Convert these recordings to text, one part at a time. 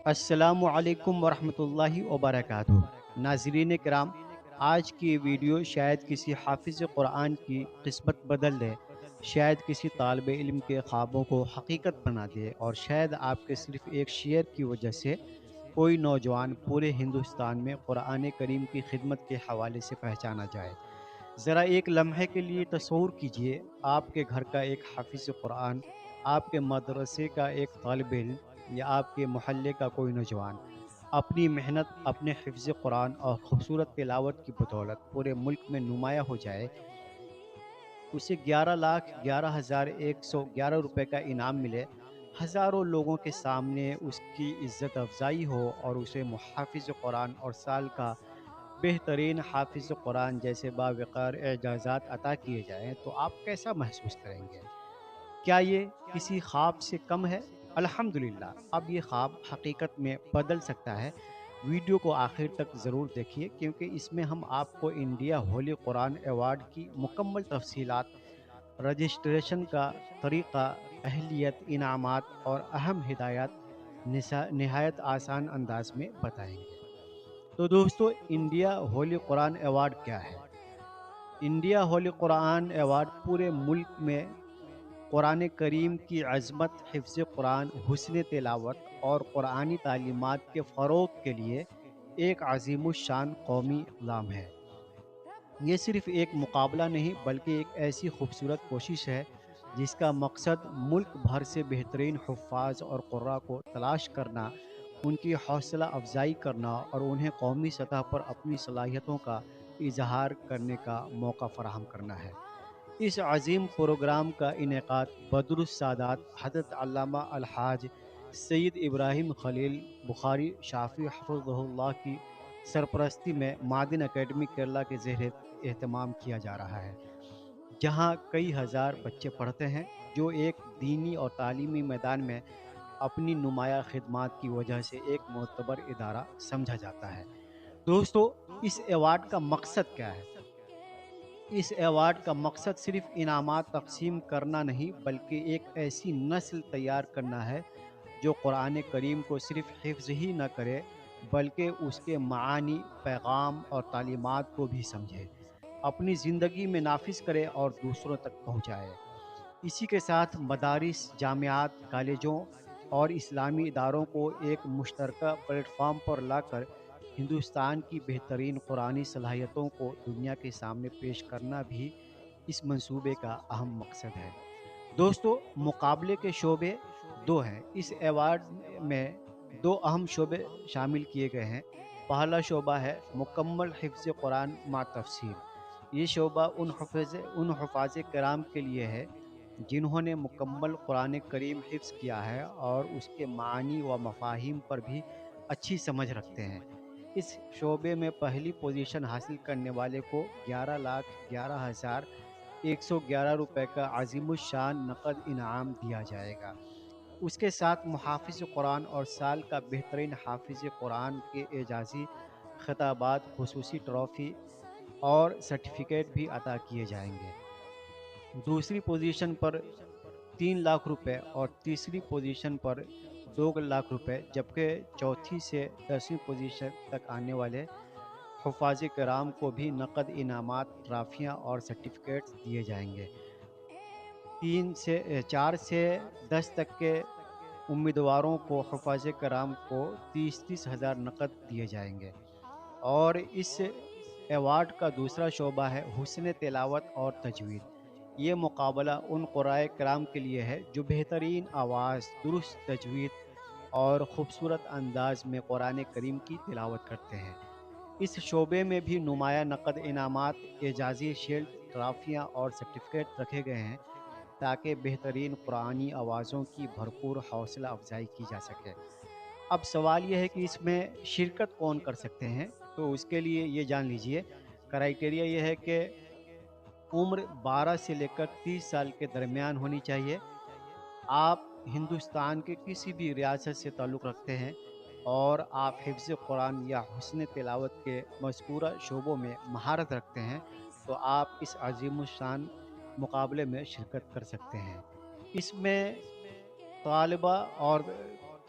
अस्सलामु अलैकुम वरहमतुल्लाहि वबरकातुहू। नाज़रीन किराम, आज की वीडियो शायद किसी हाफिज़ कुरान की किस्मत बदल दे, शायद किसी तालिब इल्म के ख्वाबों को हकीकत बना दे और शायद आपके सिर्फ़ एक शेयर की वजह से कोई नौजवान पूरे हिंदुस्तान में कुरान करीम की खिदमत के हवाले से पहचाना जाए। ज़रा एक लम्हे के लिए तसव्वुर कीजिए, आपके घर का एक हाफिज़ कुरान, आपके मदरसे का एक तालिब इल्म या आपके मोहल्ले का कोई नौजवान अपनी मेहनत, अपने हिफ्ज़ कुरान और खूबसूरत तिलावत की बदौलत पूरे मुल्क में नुमायाँ हो जाए। उसे 11,11,111 रुपए का इनाम मिले, हज़ारों लोगों के सामने उसकी इज़्ज़त अफ़ज़ाई हो और उसे मुहाफ़िज़ कुरान और साल का बेहतरीन हाफ़िज़ कुरान जैसे बावक़ार एजाज़ात अता किए जाएँ, तो आप कैसा महसूस करेंगे? क्या ये किसी ख्वाब से कम है? अल्हम्दुलिल्लाह, अब ये ख्वाब हकीकत में बदल सकता है। वीडियो को आखिर तक ज़रूर देखिए, क्योंकि इसमें हम आपको इंडिया होली कुरान अवार्ड की मुकम्मल तफ़सीलात, रजिस्ट्रेशन का तरीक़ा, अहलियत, इनामात और अहम हिदायत निहायत आसान अंदाज में बताएँगे। तो दोस्तों, इंडिया होली कुरान अवार्ड क्या है? इंडिया होली कुरान अवार्ड पूरे मुल्क में कुरान करीम की अज़मत, हिफ्ज़ कुरान, हुस्न तिलावत और कुरानी तालीमात के फ़रोग़ के लिए एक अज़ीमुश्शान कौमी इक़दाम है। ये सिर्फ़ एक मुकाबला नहीं, बल्कि एक ऐसी खूबसूरत कोशिश है जिसका मकसद मुल्क भर से बेहतरीन हुफ़्फ़ाज़ और क़ुर्रा को तलाश करना, उनकी हौसला अफ़ज़ाई करना और उन्हें कौमी सतह पर अपनी सलाहियतों का इज़हार करने का मौका फ़राहम करना है। इस अज़ीम प्रोग्राम का इनेकाद बदरुस सादात हज़रत अल्लामा अलहाज सैयद इब्राहीम खलील बुखारी शाफ़ी हफ़िज़हुल्लाह की सरपरस्ती में मादिन एकेडमी केरला के ज़ेर एहतमाम किया जा रहा है, जहाँ कई हज़ार बच्चे पढ़ते हैं, जो एक दीनी और तालीमी मैदान में अपनी नुमाया खिदमात की वजह से एक मोतबर इदारा समझा जाता है। दोस्तों, इस अवार्ड का मकसद क्या है? इस अवार्ड का मकसद सिर्फ इनामात तक़सीम करना नहीं, बल्कि एक ऐसी नस्ल तैयार करना है जो कुरान करीम को सिर्फ हिफ्ज़ ही न करे, बल्कि उसके मानी, पैगाम और तालीमात को भी समझे, अपनी ज़िंदगी में नाफिज़ करे और दूसरों तक पहुँचाए। इसी के साथ मदारिस, जामियात, कॉलेजों और इस्लामी इदारों को एक मुश्तरका प्लेटफ़ॉर्म पर लाकर हिंदुस्तान की बेहतरीन कुरानी सलाहियतों को दुनिया के सामने पेश करना भी इस मंसूबे का अहम मकसद है। दोस्तों, मुकाबले के शोबे 2 हैं। इस अवार्ड में 2 अहम शोबे शामिल किए गए हैं। पहला शोबा है मुकम्मल हिफ्ज़ कुरान मा तफ़सीर। ये शोबा उन हुफ़ाज़ किराम के लिए है जिन्होंने मुकम्मल कुरान करीम हिफ्ज़ किया है और उसके मानी व मफ़ाहीम पर भी अच्छी समझ रखते हैं। इस शोबे में पहली पोजीशन हासिल करने वाले को 11,11,111 रुपए का अज़ीमुश्शान नक़द इनाम दिया जाएगा। उसके साथ मुहाफ़िज़ कुरान और साल का बेहतरीन हाफ़िज़ कुरान के एजाज़ी खिताबात, खुसूसी ट्रॉफ़ी और सर्टिफ़िकेट भी अता किए जाएँगे। दूसरी पोजीशन पर 3 लाख रुपए और तीसरी पोजीशन पर 2 लाख रुपए, जबकि चौथी से 10वीं पोजीशन तक आने वाले हुफ़ाज़ किराम को भी नक़द इनामात, ट्रॉफ़ियाँ और सर्टिफ़िकेट्स दिए जाएँगे। 4 से 10 तक के उम्मीदवारों को, हुफ़ाज़ किराम को 30-30 हज़ार नक़द दिए जाएँगे। और इस अवार्ड का दूसरा शोबा है हुस्न तिलावत और तजवीद। ये मुकाबला उन क़ुराए किराम के लिए है जो बेहतरीन आवाज़, दुरुस्त तजवीद और ख़ूबसूरत अंदाज़ में कुरान करीम की तिलावत करते हैं। इस शोबे में भी नुमाया नक़द इनामात, एजाज़ी शील्ड, ट्रॉफ़ियाँ और सर्टिफ़िकेट रखे गए हैं, ताकि बेहतरीन कुरानी आवाज़ों की भरपूर हौसला अफ़ज़ाई की जा सके। अब सवाल ये है कि इसमें शिरकत कौन कर सकते हैं? तो उसके लिए ये जान लीजिए, क्राइटेरिया ये है कि उम्र 12 से लेकर 30 साल के दरमियान होनी चाहिए। आप हिंदुस्तान के किसी भी रियासत से ताल्लुक़ रखते हैं और आप हिफ्ज़ कुरान या हुस्न तिलावत के मज़कूरा शोबों में महारत रखते हैं, तो आप इस अज़ीमुश्शान मुकाबले में शिरकत कर सकते हैं। इसमें तालिबा और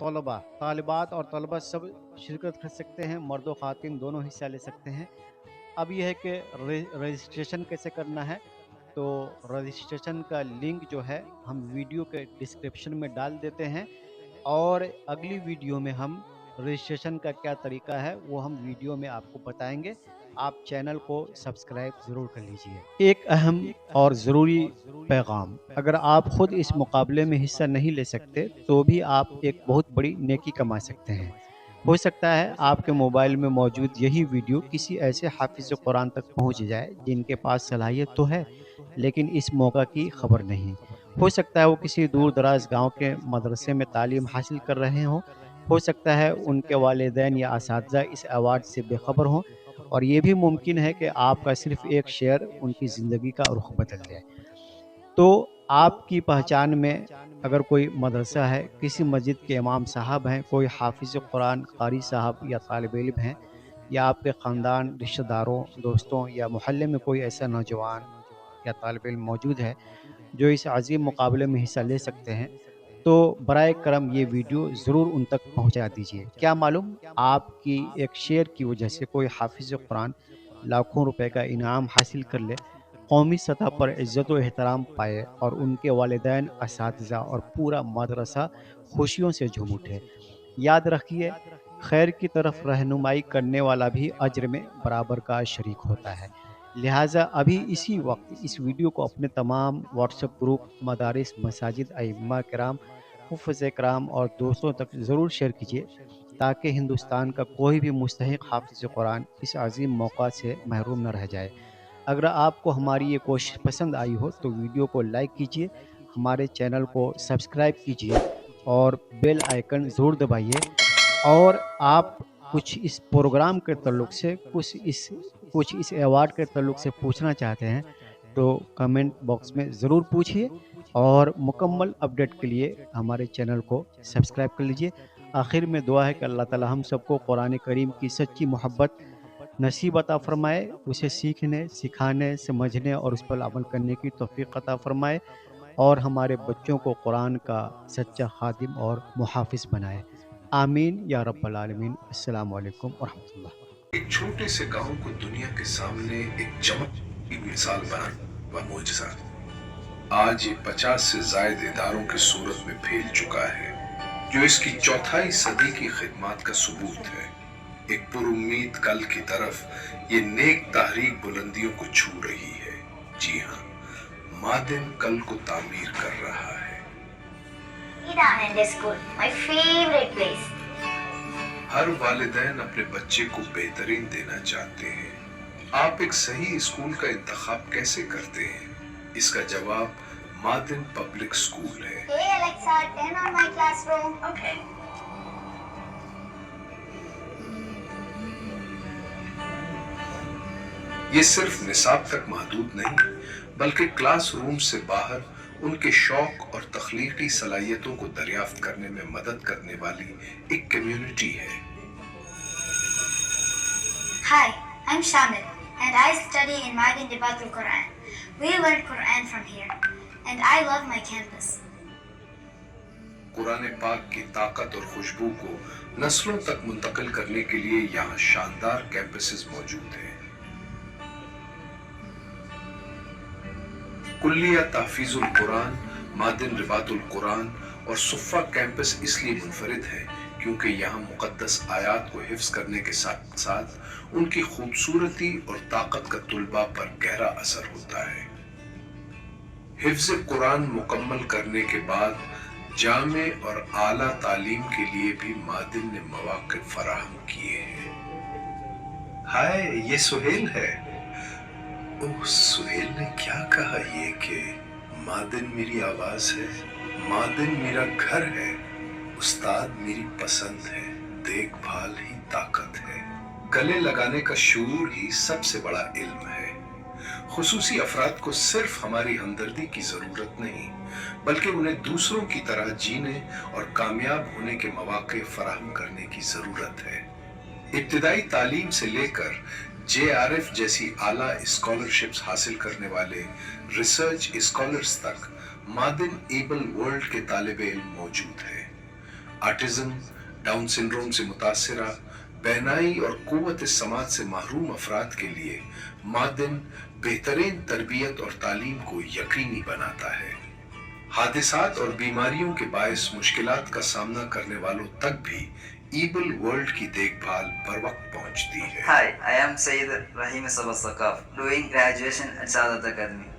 तलबा तालिबात और तलबा सब शिरकत कर सकते हैं, मर्द और ख़वातीन दोनों हिस्सा ले सकते हैं। अब यह है कि रजिस्ट्रेशन कैसे करना है। तो रजिस्ट्रेशन का लिंक जो है हम वीडियो के डिस्क्रिप्शन में डाल देते हैं, और अगली वीडियो में हम रजिस्ट्रेशन का क्या तरीका है वो हम वीडियो में आपको बताएंगे। आप चैनल को सब्सक्राइब ज़रूर कर लीजिए। एक अहम और ज़रूरी पैगाम, अगर आप ख़ुद इस मुकाबले में हिस्सा नहीं ले सकते तो भी आप एक बहुत बड़ी नेकी कमा सकते हैं। हो सकता है आपके मोबाइल में मौजूद यही वीडियो किसी ऐसे हाफिज़ कुरान तक पहुंच जाए जिनके पास सलाहियत तो है लेकिन इस मौका की खबर नहीं। हो सकता है वो किसी दूर दराज गांव के मदरसे में तालीम हासिल कर रहे हों। हो सकता है उनके वालिदैन या असातिज़ा इस अवार्ड से बेखबर हों, और ये भी मुमकिन है कि आपका सिर्फ़ एक शेयर उनकी ज़िंदगी का रुख बदल जाए। तो आपकी पहचान में अगर कोई मदरसा है, किसी मस्जिद के इमाम साहब हैं, कोई हाफिज़ कुरान क़ारी साहब या तालिब इल्म हैं, या आपके ख़ानदान, रिश्तेदारों, दोस्तों या मोहल्ले में कोई ऐसा नौजवान या तालिब इल्म मौजूद है जो इस अज़ीम मुकाबले में हिस्सा ले सकते हैं, तो बराए करम ये वीडियो ज़रूर उन तक पहुँचा दीजिए। क्या मालूम आपकी एक शेयर की वजह से कोई हाफिज़ कुरान लाखों रुपए का इनाम हासिल कर ले, कौमी सतह पर इज़्ज़त व एहतराम पाए, और उनके वालिदैन, असातिज़ा और पूरा मदरसा खुशियों से झूम उठे। याद रखिए, खैर की तरफ रहनुमाई करने वाला भी अज्र में बराबर का शरीक होता है। लिहाजा अभी इसी वक्त इस वीडियो को अपने तमाम व्हाट्सएप ग्रुप, मदारिस, मसाजिद, अइम्मा किराम, हुफ़्फ़ाज़ किराम और दोस्तों तक ज़रूर शेयर कीजिए, ताकि हिंदुस्तान का कोई भी मुस्तहिक़ हाफ़िज़ कुरान इस अज़ीम मौका से महरूम न रह जाए। अगर आपको हमारी ये कोशिश पसंद आई हो तो वीडियो को लाइक कीजिए, हमारे चैनल को सब्सक्राइब कीजिए और बेल आइकन ज़रूर दबाइए। और आप कुछ इस प्रोग्राम के ताल्लुक़ से, कुछ इस अवार्ड के ताल्लुक़ से पूछना चाहते हैं तो कमेंट बॉक्स में ज़रूर पूछिए, और मुकम्मल अपडेट के लिए हमारे चैनल को सब्सक्राइब कर लीजिए। आखिर में दुआ है कि अल्लाह ताला हम सबको कुरान करीम की सच्ची मोहब्बत नसीब अता फ़रमाए, उसे सीखने, सिखाने, समझने और उस पर अमल करने की तौफ़ीक़ अता फ़रमाए, और हमारे बच्चों को कुरान का सच्चा खादिम और मुहाफ़िज़ बनाए। आमीन या रब्बल आलमीन। अस्सलामु अलैकुम व रहमतुल्लाह। एक छोटे से गांव को दुनिया के सामने एक चमक की मिसाल बनाना वह मौजज़ा आज ये 50 से ज़ायद इदारों की सूरत में फैल चुका है, जो इसकी चौथाई सदी की खिदमत का सबूत है। एक पुरुम्मीद कल की तरफ ये नेक तहरीक बुलंदियों को छू रही है। जी हाँ, मादिन कल को तामीर कर रहा है। School, my favorite place. हर वालिदैन अपने बच्चे को बेहतरीन देना चाहते हैं। आप एक सही स्कूल का इंतखाब कैसे करते हैं? इसका जवाब मादिन पब्लिक स्कूल है। Hey Alexa, turn on my classroom. Okay. ये सिर्फ निसाब तक महदूद नहीं, बल्कि क्लासरूम से बाहर उनके शौक और तख्लीकी सलाहियतों को दरियाफ्त करने में मदद करने वाली एक कम्युनिटी है। Hi, I'm Shamil and I study in Madin Dibatul Quran. We learn Quran from here and I love my campus. Quran पाक की ताकत और खुशबू को नस्लों तक मुंतकिल करने के लिए यहाँ शानदार कैंपसेस मौजूद हैं। कुल्लिया तहफीजुल कुरान, मादिन रिबातुल कुरान और सुफ़ा कैंपस इसलिए मुनफरिद है क्योंकि यहाँ मुक़द्दस आयात को हिफ्ज़ करने के साथ साथ उनकी खूबसूरती और ताकत का तुलबा पर गहरा असर होता है। हिफ्ज़ कुरान मुकम्मल करने के बाद जामे और आला तालीम के लिए भी मादिन ने मौक़े फराहम किए हैं। हाय, ये सुहेल है। ओह, सुहेल ने क्या कहा ये कि मादिन मेरी आवाज है, मादिन मेरा घर है, उस्ताद मेरी पसंद है, देखभाल ही ताकत है। गले लगाने का शूर ही सबसे बड़ा इल्म है। खुसूसी अफराद को सिर्फ हमारी हमदर्दी की जरूरत नहीं, बल्कि उन्हें दूसरों की तरह जीने और कामयाब होने के मौके फराहम करने की जरूरत है। इब्तिदाई तालीम से लेकर JRF जैसी आला स्कॉलरशिप्स हासिल करने वाले रिसर्च स्कॉलर्स तक मादिन एबल वर्ल्ड के तालिबे इल्म मौजूद है। ऑटिज्म, डाउन सिंड्रोम से मुतासिरा, बहनाई और कुव्वत समाज से महरूम अफराद के लिए मादिन बेहतरीन तरबियत और तालीम को यकीनी बनाता है। हादिसात और बीमारियों के बायस मुश्किलात का सामना करने वालों तक भी ईबल वर्ल्ड की देखभाल बर वक्त पहुंचती है। Hi, I am Sayyid Rahim Sabah Saqaf, doing graduation at Saadat Academy.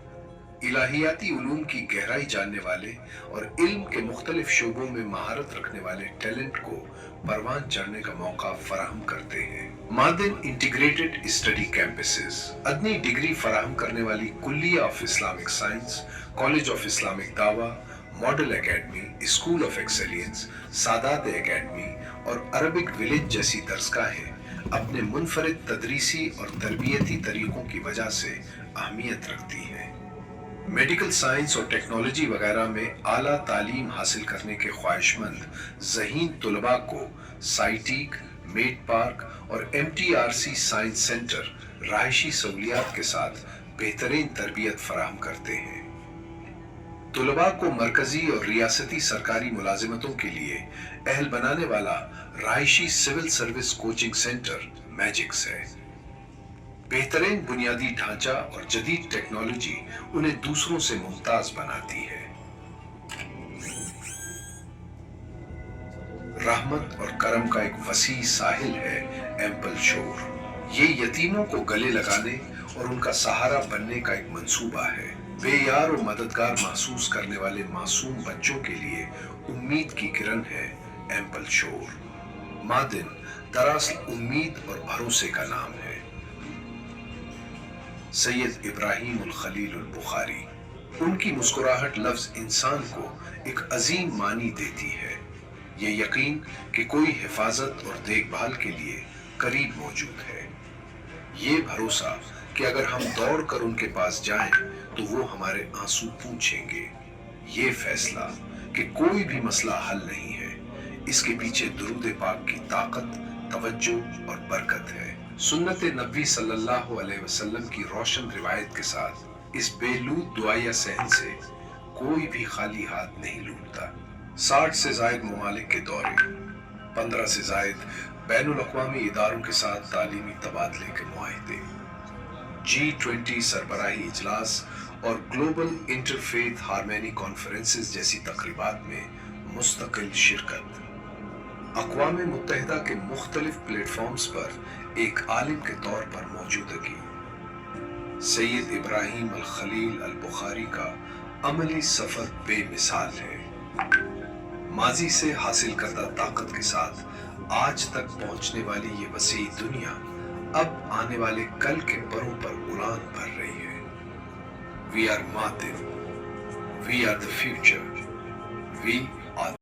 इलाहियाती Uloom की गहराई जानने वाले और इल्म के मुख्तलिफ शोबों में महारत रखने वाले टैलेंट को परवान चढ़ने का मौका फराहम करते हैं। मादिन इंटीग्रेटेड स्टडी कैंपसेस अदनी डिग्री फराहम करने वाली कुल्लिया of Islamic science, college of Islamic दावा, model academy, school of excellence, Saadat academy और अरबिक विलेज जैसी दरसगाहें अपने मुनफरिद तदरीसी और तरबियती तरीकों की वजह से अहमियत रखती हैं। मेडिकल साइंस और टेक्नोलॉजी वगैरह में आला तालीम हासिल करने के ख्वाहिशमंद ज़हीन तुलबा को साइटिक, मेड पार्क और MTRC साइंस सेंटर रहायशी सहूलियात के साथ बेहतरीन तरबियत फराहम करते हैं। तुलबा को मरकजी और रियासती सरकारी मुलाजिमतों के लिए अहल बनाने वाला रहायशी civil service coaching centre Magix है। बेहतरीन बुनियादी ढांचा और जदीद टेक्नोलॉजी उन्हें दूसरों से मुमताज बनाती है। रहमत और करम का एक वसी साहिल है एम्पल शोर। ये यतीमों को गले लगाने और उनका सहारा बनने का एक मंसूबा है। बेयार और मददगार महसूस करने वाले मासूम बच्चों के लिए उम्मीद की किरण है एम्पल शोर। मादिन दरअसल उम्मीद और भरोसे का नाम है। सैयद इब्राहिम उल खलील उल बुखारी, उनकी मुस्कुराहट लफ्ज इंसान को एक अजीम मानी देती है। ये यकीन कि कोई हिफाजत और देखभाल के लिए करीब मौजूद है। ये भरोसा कि अगर हम दौड़ कर उनके पास जाएं तो वो हमारे आंसू पूंछेंगे। ये फैसला कि कोई भी मसला हल नहीं है, इसके पीछे दुरूद पाक की ताकत, तवज्जो और बरकत है। सुन्नत नबी सल्लल्लाहु अलैहि वसल्लम की रोशन रिवायत के साथ इस बेलूद दुआया सहन से कोई भी खाली हाथ नहीं लूटता। 60 से जायद ममालिक के दौरे, 15 से जायद बैनुल अक़वामी इदारों के साथ तालीमी तबादले के मुआहिदे, G20 सरबराही इजलास और ग्लोबल इंटरफेथ हार्मनी कॉन्फ्रेंसेस जैसी तकरीबात में मुस्तकिल शिरकत, अक़वाम मुत्तहिदा के मुख्तलिफ प्लेटफॉर्म्स पर एक आलिम के तौर पर मौजूदगी। सैयद इब्राहिम अल खलील अल बुखारी का अमली सफर बेमिसाल है। माजी से हासिल करदा ताकत के साथ आज तक पहुंचने वाली ये वसी दुनिया अब आने वाले कल के परों पर उड़ान भर रही है। We are Madin, we are the future, we